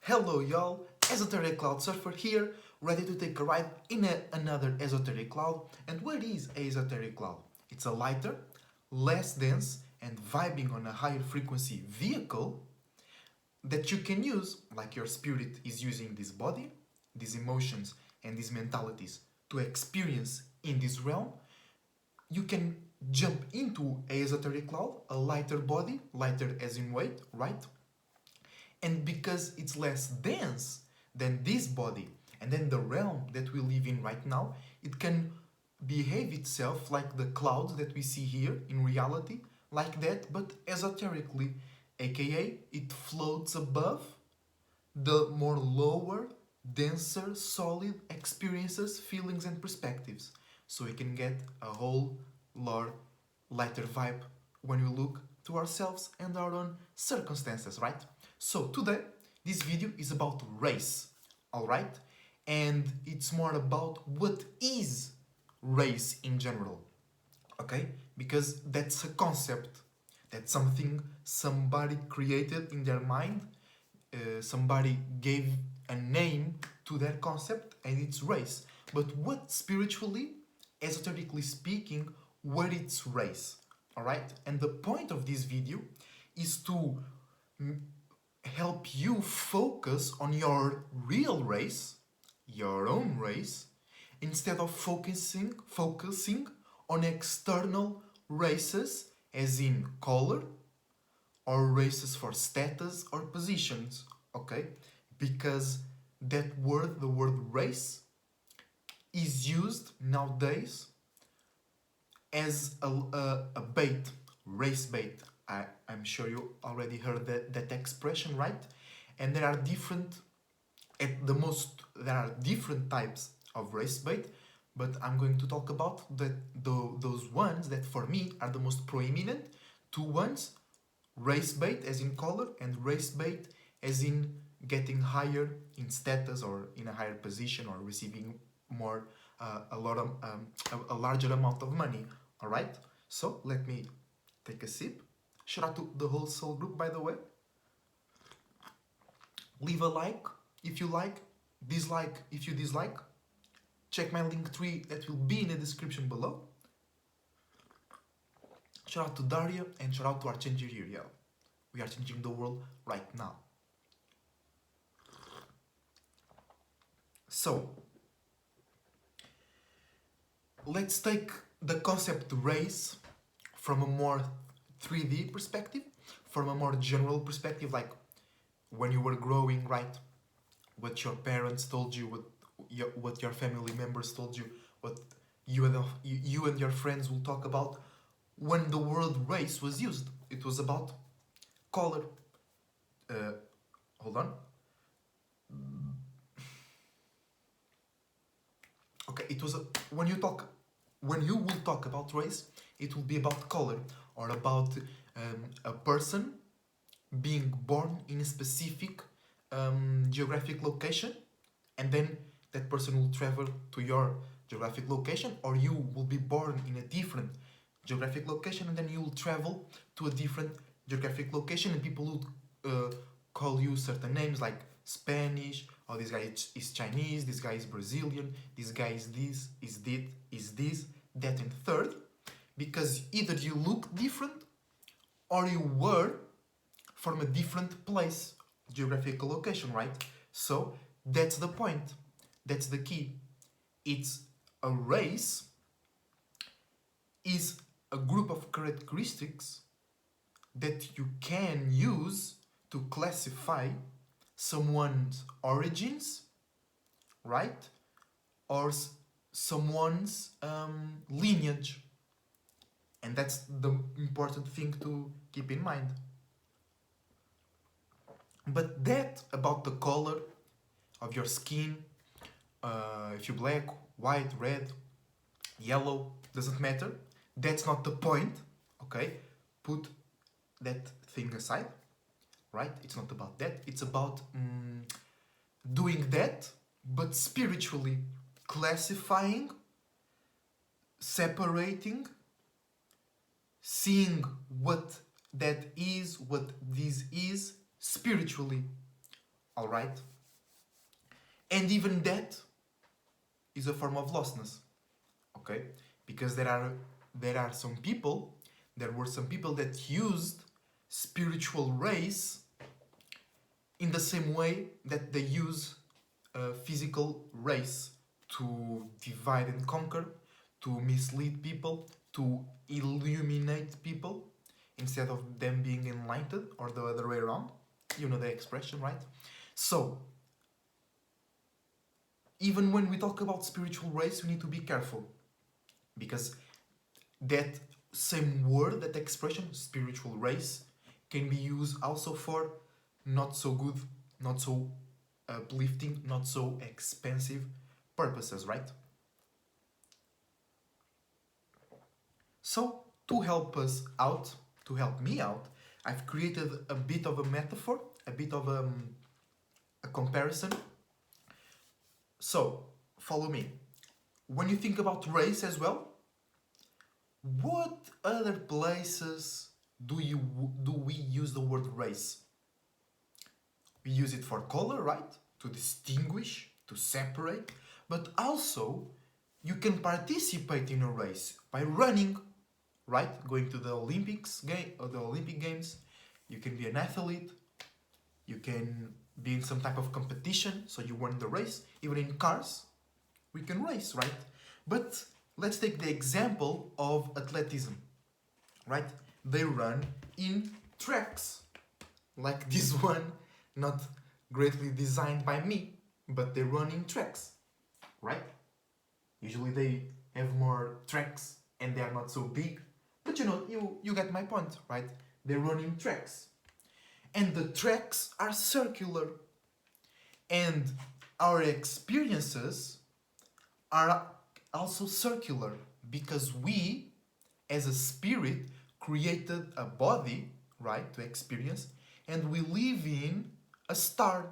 Hello y'all, Esoteric Cloud Surfer here, ready to take a ride in another esoteric cloud. And what is a esoteric cloud? It's a lighter, less dense, and vibing on a higher frequency vehicle that you can use, like your spirit is using this body, these emotions, and these mentalities to experience in this realm. You can jump into a esoteric cloud, a lighter body, lighter as in weight, right? And because it's less dense than this body and then the realm that we live in right now, it can behave itself like the clouds that we see here in reality, like that, but esoterically, aka it floats above the more lower, denser, solid experiences, feelings, and perspectives. So we can get a whole lot lighter vibe when we look to ourselves and our own circumstances, right? So today, this video is about race, alright? And it's more about what is race in general, okay? Because that's a concept, that's something somebody created in their mind, somebody gave a name to that concept, and it's race. But what spiritually, esoterically speaking, what it's race, alright? And the point of this video is to help you focus on your real race, your own race, instead of focusing on external races, as in color, or races for status or positions, okay? Because that word, the word race, is used nowadays as a bait, race bait. I'm sure you already heard that expression, right? And there are different, at the most, there are different types of race bait, but I'm going to talk about those ones that for me are the most prominent. Two ones: race bait as in color, and race bait as in getting higher in status or in a higher position or receiving more, a larger amount of money. All right. So let me take a sip. Shout out to the whole SoulGroup, by the way. Leave a like if you like, dislike if you dislike. Check my link tree that will be in the description below. Shout out to Daria and shout out to our changer here, yeah. We are changing the world right now. So, let's take the concept race from a more 3D perspective, from a more general perspective, like when you were growing, right? What your parents told you, what your family members told you, what you and your friends will talk about. When the word race was used, it was about color. Uh, Hold on. Okay, it was when you will talk about race, it will be about color or about a person being born in a specific geographic location, and then that person will travel to your geographic location, or you will be born in a different geographic location and then you will travel to a different geographic location, and people will call you certain names like Spanish, or this guy is Chinese, this guy is Brazilian, this guy is this, that, and third, because either you look different or you were from a different place, geographical location, right? So that's the point. That's the key. It's a race is a group of characteristics that you can use to classify someone's origins, right? Or someone's lineage. And that's the important thing to keep in mind. But that about the color of your skin, if you're black, white, red, yellow, doesn't matter. That's not the point, okay? Put that thing aside, right? It's not about that. It's about doing that, but spiritually classifying, separating, seeing what that is, what this is spiritually, alright? And even that is a form of lostness, okay? Because there were some people that used spiritual race in the same way that they use physical race to divide and conquer, to mislead people, to illuminate people instead of them being enlightened, or the other way around. You know the expression, right? So, even when we talk about spiritual race, we need to be careful, because that same word, that expression, spiritual race, can be used also for not so good, not so uplifting, not so expensive purposes, right? So, to help us out, to help me out, I've created a bit of a metaphor, a bit of a comparison. So, follow me. When you think about race as well, what other places do we use the word race? We use it for color, right? To distinguish, to separate, but also you can participate in a race by running, right? Going to the Olympic Games. You can be an athlete. You can be in some type of competition, so you won the race. Even in cars, we can race, right? But let's take the example of athleticism, right? They run in tracks, like this one, not greatly designed by me, but they run in tracks, right? Usually they have more tracks and they are not so big, but you get my point, right? They run in tracks. And the tracks are circular. And our experiences are also circular, because we, as a spirit, created a body, right, to experience, and we live in a star,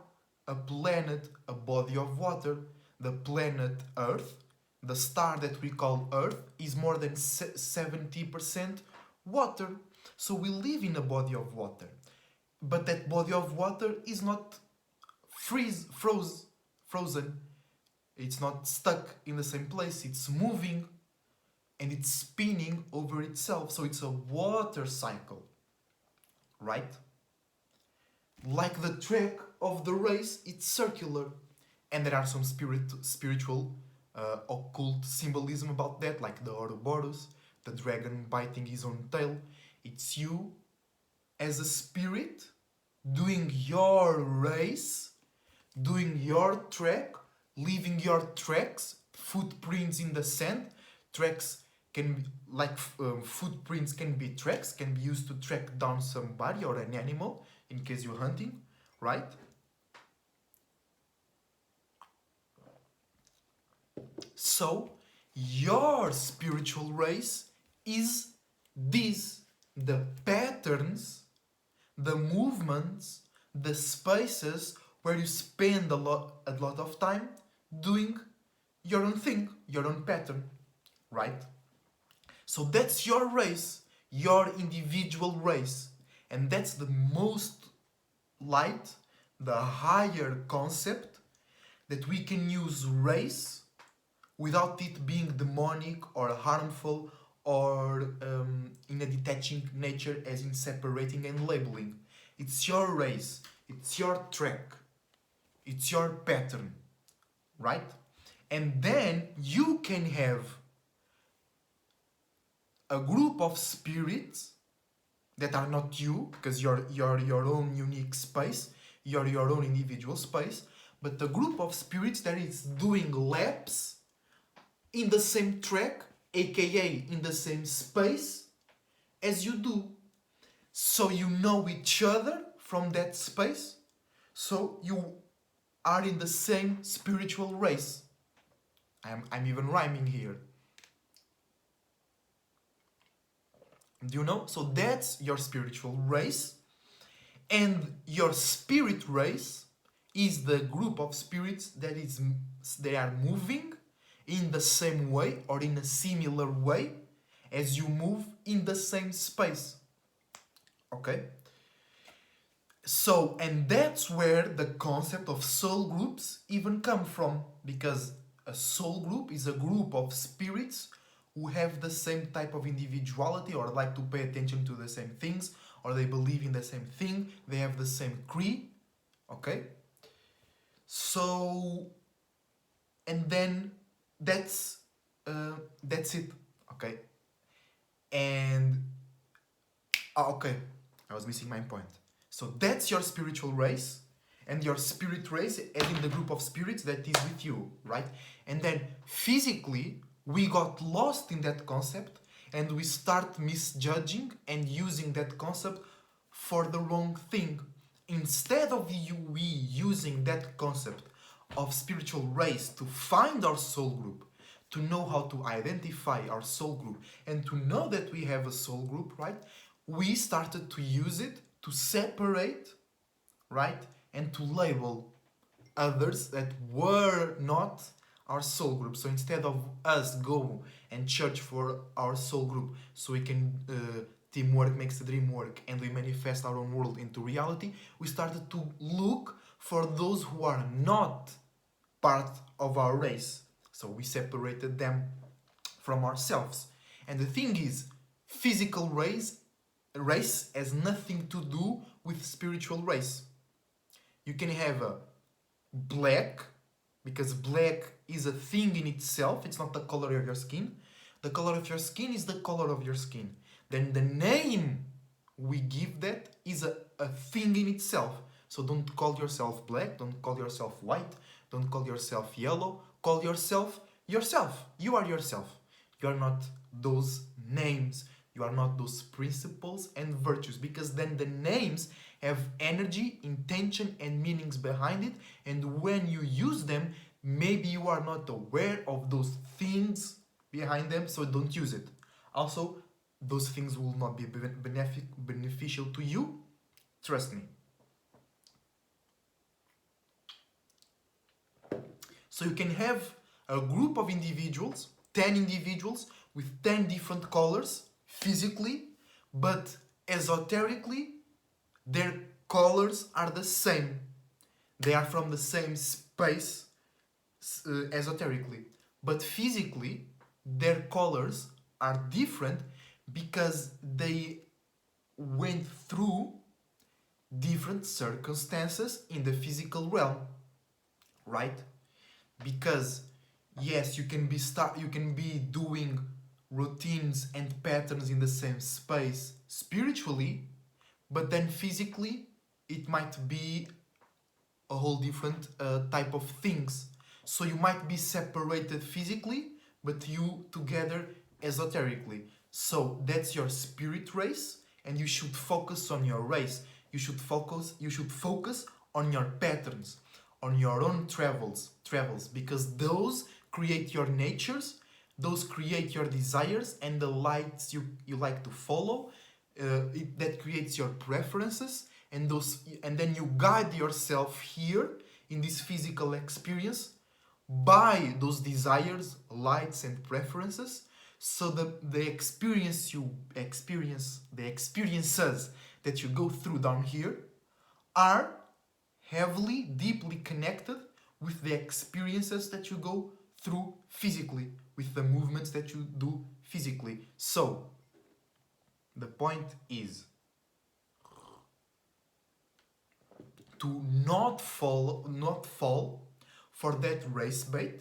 a planet, a body of water. The planet Earth, the star that we call Earth, is more than 70% water. So we live in a body of water. But that body of water is not frozen. It's not stuck in the same place. It's moving and it's spinning over itself. So it's a water cycle, right? Like the track of the race, it's circular. And there are some spiritual, occult symbolism about that, like the Ouroboros, the dragon biting his own tail. It's you as a spirit doing your race, doing your track, leaving your tracks, footprints in the sand. Tracks can be footprints can be tracks, can be used to track down somebody or an animal in case you're hunting, right? So your spiritual race is this: the patterns, the movements, the spaces where you spend a lot of time doing your own thing, your own pattern, right? So that's your race, your individual race. And that's the most light, the higher concept, that we can use race without it being demonic or harmful, or in a detaching nature, as in separating and labeling. It's your race, it's your track, it's your pattern, right? And then you can have a group of spirits that are not you, because you're your own unique space, you're your own individual space, but a group of spirits that is doing laps in the same track, aka in the same space as you do. So you know each other from that space, so you are in the same spiritual race. I'm even rhyming here. Do you know? So that's your spiritual race. And your spirit race is the group of spirits they are moving in the same way or in a similar way as you move in the same space. Okay? So, and that's where the concept of soul groups even come from, because a soul group is a group of spirits who have the same type of individuality, or like to pay attention to the same things, or they believe in the same thing, they have the same creed, okay? So, and then that's that's it, okay? And okay, I was missing my point. So that's your spiritual race, and your spirit race, as in the group of spirits that is with you, right? And then physically, we got lost in that concept, and we start misjudging and using that concept for the wrong thing. Instead of we using that concept of spiritual race to find our soul group, to know how to identify our soul group, and to know that we have a soul group, right? We started to use it to separate, right? And to label others that were not our soul group. So instead of us go and search for our soul group so we can teamwork makes the dream work and we manifest our own world into reality, we started to look for those who are not part of our race. So we separated them from ourselves. And the thing is, physical race has nothing to do with spiritual race. You can have a black, because black is a thing in itself, it's not the color of your skin. The color of your skin is the color of your skin. Then the name we give that is a thing in itself. So don't call yourself black, don't call yourself white, don't call yourself yellow, call yourself yourself. You are yourself. You are not those names. You are not those principles and virtues, because then the names have energy, intention, and meanings behind it. And when you use them, maybe you are not aware of those things behind them, so don't use it. Also, those things will not be beneficial to you. Trust me. So you can have a group of individuals, 10 individuals with 10 different colors physically, but esoterically, their colors are the same. They are from the same space esoterically. But physically, their colors are different because they went through different circumstances in the physical realm, right? Because yes, you can be doing routines and patterns in the same space spiritually, but then physically it might be a whole different type of things. So you might be separated physically, but you together esoterically. So that's your spirit race, and you should focus on your race. You should focus on your patterns, on your own travels, because those create your natures, those create your desires and the lights you like to follow. That creates your preferences, and then you guide yourself here in this physical experience by those desires, lights, and preferences. So the experiences that you go through down here are heavily, deeply connected with the experiences that you go through physically, with the movements that you do physically. So the point is to not fall for that race bait.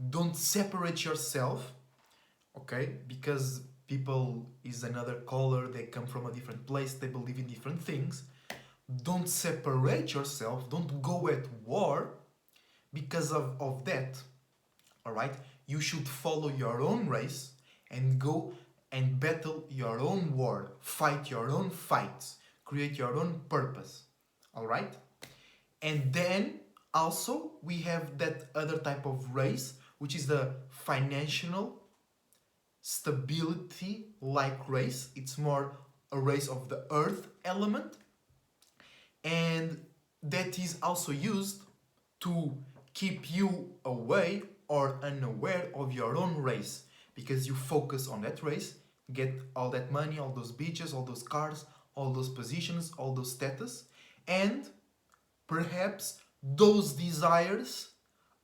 Don't separate yourself, okay? Because people is another color, they come from a different place, they believe in different things. Don't separate yourself, don't go at war because of that, all right? You should follow your own race and go and battle your own war, fight your own fights, create your own purpose, all right? And then also we have that other type of race, which is the financial stability like race. It's more a race of the earth element, and that is also used to keep you away or unaware of your own race, because you focus on that race, get all that money, all those beaches, all those cars, all those positions, all those status, And perhaps those desires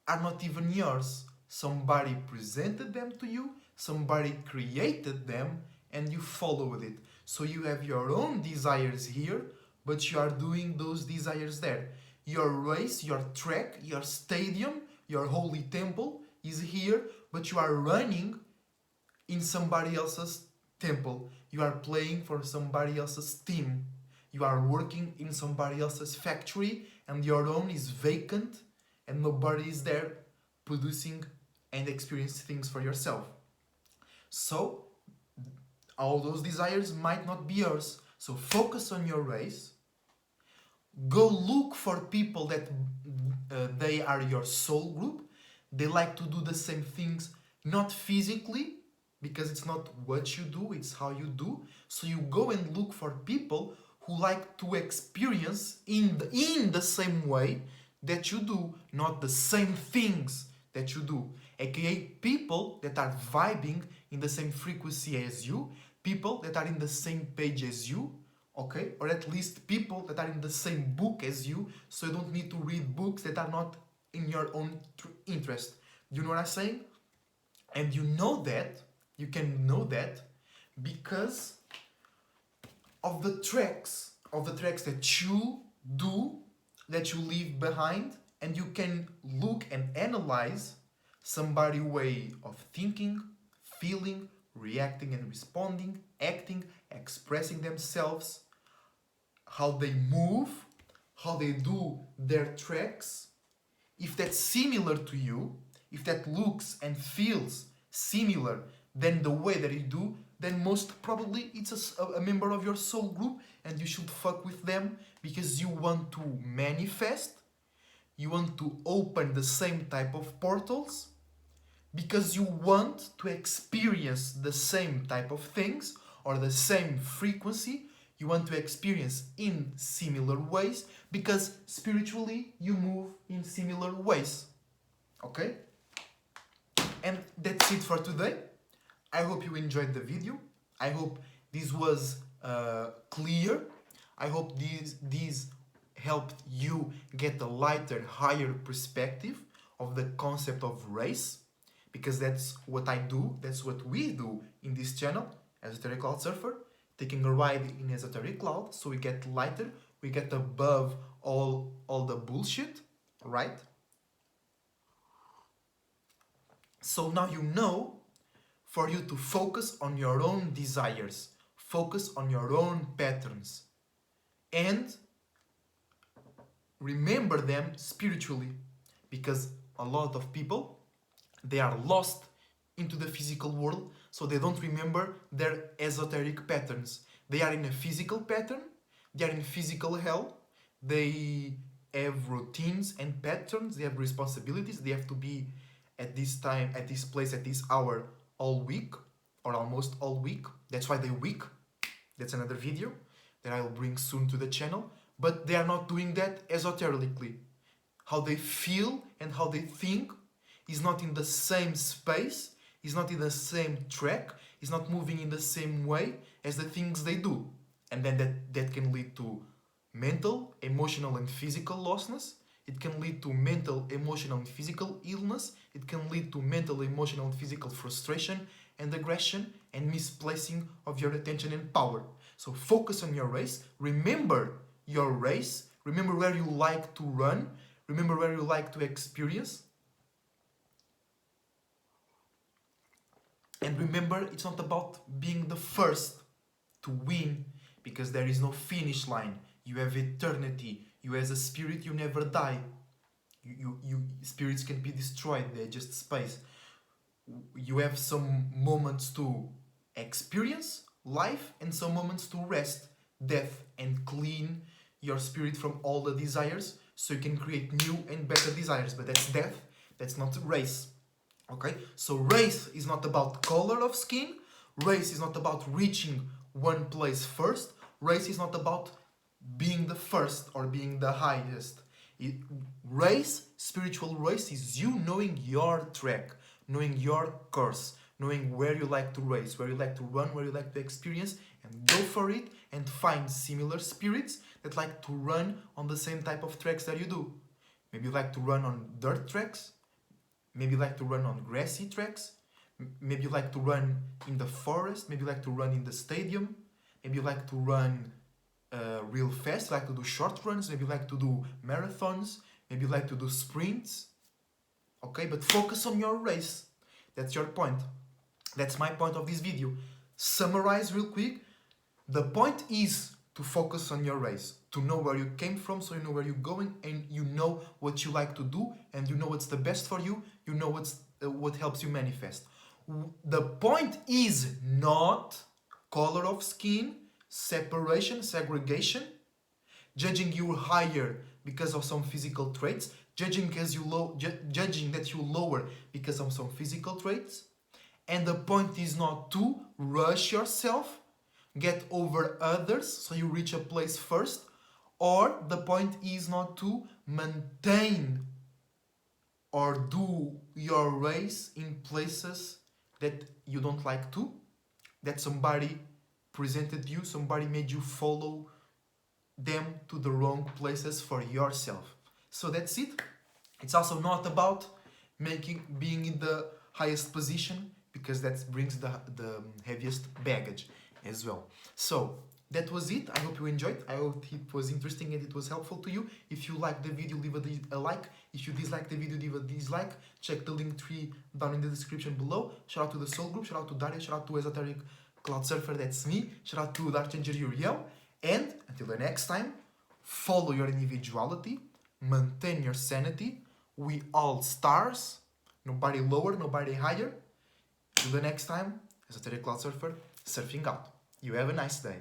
are not even yours. Somebody presented them to you, somebody created them, and you followed it. So you have your own desires here, but you are doing those desires there. Your race, your track, your stadium, your holy temple is here, but you are running in somebody else's temple. You are playing for somebody else's team. You are working in somebody else's factory, and your own is vacant, and nobody is there producing and experiencing things for yourself. So, all those desires might not be yours. So, focus on your race. Go look for people that they are your soul group. They like to do the same things, not physically, because it's not what you do, it's how you do. So you go and look for people who like to experience in the same way that you do, not the same things that you do. AKA people that are vibing in the same frequency as you, people that are in the same page as you, okay? Or at least people that are in the same book as you, so you don't need to read books that are not in your own interest. You know what I'm saying? And you know that, you can know that because of the tracks that you do, that you leave behind, and you can look and analyze somebody's way of thinking, feeling, reacting and responding, acting, expressing themselves, how they move, how they do their tracks. If that's similar to you, if that looks and feels similar than the way that you do, then most probably it's a member of your soul group, and you should fuck with them because you want to manifest, you want to open the same type of portals, because you want to experience the same type of things or the same frequency. You want to experience in similar ways because spiritually you move in similar ways. Okay? And that's it for today. I hope you enjoyed the video. I hope this was clear. I hope these helped you get a lighter, higher perspective of the concept of race, because that's what I do, that's what we do in this channel, Esoteric Cloud Surfer, taking a ride in Esoteric Cloud, so we get lighter, we get above all the bullshit, right? So now you know, for you to focus on your own desires, focus on your own patterns, and remember them spiritually, because a lot of people, they are lost into the physical world, so they don't remember their esoteric patterns. They are in a physical pattern, they are in physical hell, they have routines and patterns, they have responsibilities, they have to be at this time, at this place, at this hour all week, or almost all week. That's why they weak. That's another video that I will bring soon to the channel. But they are not doing that esoterically. How they feel and how they think is not in the same space, is not in the same track, is not moving in the same way as the things they do. And then that can lead to mental, emotional and physical lostness. It can lead to mental, emotional and physical illness. It can lead to mental, emotional and physical frustration and aggression and misplacing of your attention and power. So focus on your race. Remember your race. Remember where you like to run. Remember where you like to experience. And remember, it's not about being the first to win, because there is no finish line. You have eternity. You as a spirit, you never die. You spirits can be destroyed, they're just space. You have some moments to experience life and some moments to rest, death, and clean your spirit from all the desires, so you can create new and better desires. But that's death, that's not race. Okay? So race is not about color of skin, race is not about reaching one place first, race is not about being the first or being the highest. Race, spiritual race, is you knowing your track, knowing your course, knowing where you like to race, where you like to run, where you like to experience, and go for it and find similar spirits that like to run on the same type of tracks that you do. Maybe you like to run on dirt tracks. Maybe you like to run on grassy tracks. Maybe you like to run in the forest. Maybe you like to run in the stadium. Maybe you like to run real fast. You like to do short runs. Maybe you like to do marathons. Maybe you like to do sprints. Okay, but focus on your race. That's your point. That's my point of this video. Summarize real quick. The point is to focus on your race, to know where you came from, so you know where you're going, and you know what you like to do, and you know what's the best for you. You know what helps you manifest. The point is not color of skin, separation, segregation, judging you higher because of some physical traits, judging that you lower because of some physical traits. And the point is not to rush yourself, get over others so you reach a place first, or the point is not to maintain or do your race in places that you don't like to, that somebody presented you, somebody made you follow them to the wrong places for yourself. So that's it. It's also not about being in the highest position, because that brings the heaviest baggage as well. So that was it. I hope you enjoyed. I hope it was interesting and it was helpful to you. If you liked the video, leave a like. If you dislike the video, leave a dislike. Check the link tree down in the description below. Shout out to the SoulGroup. Shout out to Daria. Shout out to Esoteric Cloud Surfer. That's me. Shout out to Dark Changer Uriel. And until the next time, follow your individuality. Maintain your sanity. We all stars. Nobody lower, nobody higher. Till the next time, Esoteric Cloud Surfer, surfing out. You have a nice day.